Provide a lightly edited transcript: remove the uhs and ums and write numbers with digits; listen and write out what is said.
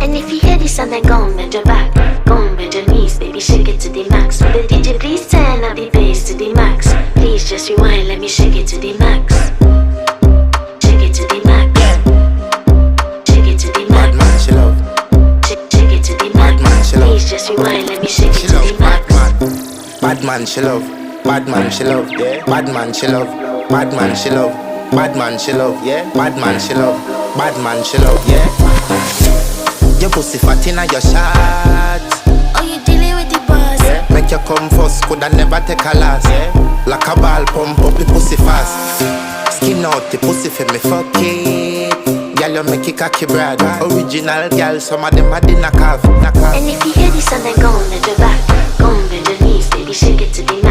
And if you hear this and then go on bend your back, go on bend your knees, baby, shake it to the max. Will the DJ please turn up the bass to the max? Please just rewind, let me shake it to the max. Shake it to the max. Shake it to the max. Bad man, she love. Shake it to the max. Bad man, she love. Please just rewind, let me shake it She to love the max. bad man, she love. Bad man, she love. Yeah. Bad man, she love. Bad man, she love. Bad man, she love. Yeah. Bad man, she love. Bad man, she love. Yeah. Your pussy fat inna your shot. Oh, you dealing with the boss? Yeah. Make you come first, coulda never take a last. Yeah. Like a ball, pump up the pussy fast. Skin out the pussy for me, fuck it. Girl, you make it cocky brad. Original girl, some of them a the knock off. And if you hear this and then go on bend your back, go on bend your knees, baby, shake it to the max.